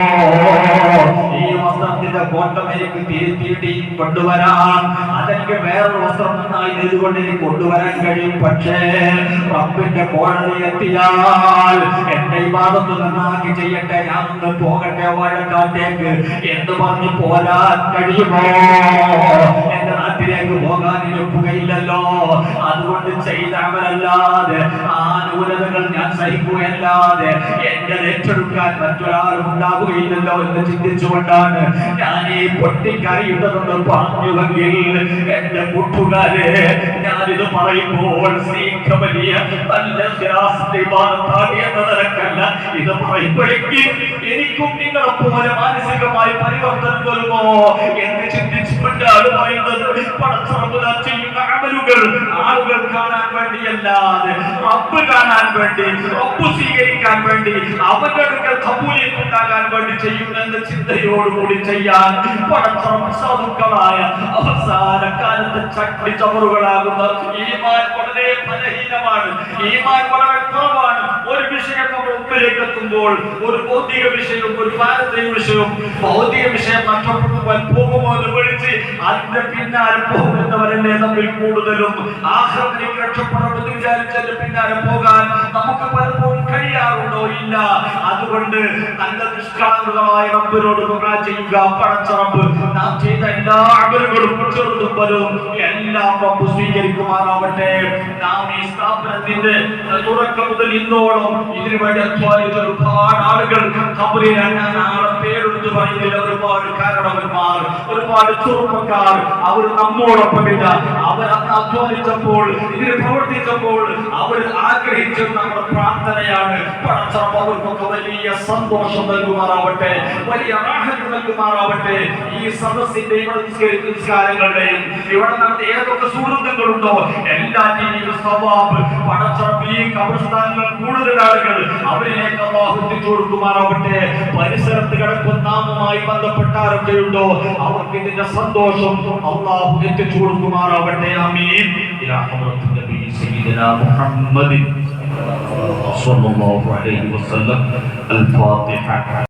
ഈ വസ്ത്രത്തിന്റെ കോട്ടം എനിക്ക് തിരുത്തിയിട്ട് കൊണ്ടുവരാൻ, അതെനിക്ക് വേറൊരു വസ്ത്രം നന്നായി നെയ്തുകൊണ്ട് എനിക്ക് കൊണ്ടുവരാൻ കഴിയും. പക്ഷേ റബ്ബിന്റെ കോടതി എത്തിയാൽ എന്റെ ഇബാദത്ത് നന്നാക്കി ചെയ്യട്ടെ, ഞാൻ ഒന്ന് പോകട്ടെ വാഴക്കാട്ടേക്ക് എന്ന് പറഞ്ഞ് പോരാൻ കഴിയുമോ? എന്റെ നാട്ടിലേക്ക് പോകാൻ ഇരിക്കുകയില്ലല്ലോ. അതുകൊണ്ട് ചെയ്ത അമലല്ലാതെ ആ ന്യൂനതകൾ ഞാൻ സഹിക്കുകയല്ലാതെ എന്റെ ഏറ്റെടുക്കാൻ മറ്റൊരാളും ഉണ്ടാവുകയില്ലല്ലോ എന്ന് ചിന്തിച്ചുകൊണ്ടാണ് ഞാൻ ഈ പൊട്ടിക്കറിയുന്നതെന്ന് പറഞ്ഞുവെങ്കിൽ എന്റെ കൂട്ടുകാരെ, ഞാനിത് പറയുമ്പോൾ വലിയ നല്ല എന്ന നിലക്കല്ല ഇത് പറയുമ്പോഴേക്കും എനിക്കും നിങ്ങളെ പോലെ മാനസികമായി പരിവർത്തനം വരുമോ എന്ന് ചിന്തിച്ചുകൊണ്ടാണ് പറയുന്നത്. പടച്ചറമ്പുതാൻ ചെയ്യുന്ന അമലുകൾ ആളുകൾ കാണാൻ വേണ്ടിയല്ലാതെ റബ്ബ് കാണാൻ വേണ്ടി, റബ്ബ് സ്വീകരിക്കാൻ വേണ്ടി, അവരുടെ അടുക്കൽ ഖബൂലിയത്ത് ഉണ്ടാകാൻ വേണ്ടി ചെയ്യുമെന്ന ചിന്തയോടുകൂടി ചെയ്യാൻ പടച്ചറമ്പ് സാധുക്കളായ അവസാന കാലത്ത് ചട്ടി ചവറുകളാകുന്ന ഈമാൻ വളരെ ബലഹീനമാണ്, ഈമാൻ വളരെ കുറവാണ്. ഒരു വിഷയം നമ്മൾ മുമ്പിലേക്ക് എത്തുമ്പോൾ ഒരു ഭൗതിക വിഷയവും ഒരു പാരത്രിക വിഷയവും ഭൗതിക വിഷയം നഷ്ടപ്പെട്ടു പോകുമോ എന്ന് വിളിച്ച് അതിന്റെ പിന്നാലെ പോകുന്നവരല്ലേ തമ്മിൽ കൂടുതലും. ആഖിറത്തിലേക്ക് രക്ഷപ്പെടണമെന്ന് വിചാരിച്ചതിന്റെ പിന്നാലെ പോകാൻ നമുക്ക് പലപ്പോഴും കഴിയാറുണ്ടോ? ഇല്ല. അതുകൊണ്ട് നല്ല നിഷ്കളങ്കമായ റബ്ബിനോട് ദുആ ചെയ്യുക. പടച്ച റബ്ബ് നാം ചെയ്ത എല്ലാ അമലുകളും ചെറുതും വലുതും എല്ലാം റബ്ബ് സ്വീകരിക്കുമാറാവട്ടെ. നാം ഈ സ്ഥാപനത്തിന്റെ തുടക്കം മുതൽ ഇന്നോളം ഇതിനു വേണ്ടി അധ്വാനിച്ച ഒരുപാട് ആളുകൾ ഖബറിൽ നാളെ പേരെടുത്ത് പറയുന്നില്ല. ഒരുപാട് കാരണവന്മാർ, ഒരുപാട് ചെറുപ്പക്കാർ, അവർ നമ്മോടൊപ്പമില്ല. അവർ അന്ന് അധ്വാനിച്ചപ്പോൾ, ഇതിന് പ്രവർത്തിച്ചപ്പോൾ അവർ ആഗ്രഹിച്ചത് നമ്മുടെ പ്രാർത്ഥനയാണ്. പടച്ചറബ് അവർക്കൊക്കെ വലിയ സന്തോഷം നൽകുമാറാവട്ടെ, വലിയ റാഹത്ത് നൽകുമാറാവട്ടെ. ഈ സദസ്സിന്റെ നിസ്കാരങ്ങളുടെയും ഇവിടെ നടന്ന ഏതൊക്കെ സുഹൃത്തുക്കളുണ്ടോ എല്ലാറ്റിനെയും സവാബ് പടച്ചറബ് ഈ ഖബർസ്ഥാനങ്ങൾ കൂടുതൽ ആളുകൾ അവരിലേക്ക് അല്ലാഹു എത്തിച്ചു കൊടുക്കുമാറാവട്ടെ. പരിസരത്ത് കിടക്കുന്ന നാമുമായി ബന്ധപ്പെട്ട ആരൊക്കെയുണ്ടോ അവർക്ക് ഇതിന്റെ സന്തോഷം അല്ലാഹു എത്തിച്ചു കൊടുക്കുമാറാവട്ടെ. ആമീൻ. ഇലാ ഹദ്റത്തിൻ നബി സയ്യിദനാ മുഹമ്മദ് സ്വല്ലല്ലാഹു അലൈഹി വസല്ലം. അൽ ഫാത്തിഹ.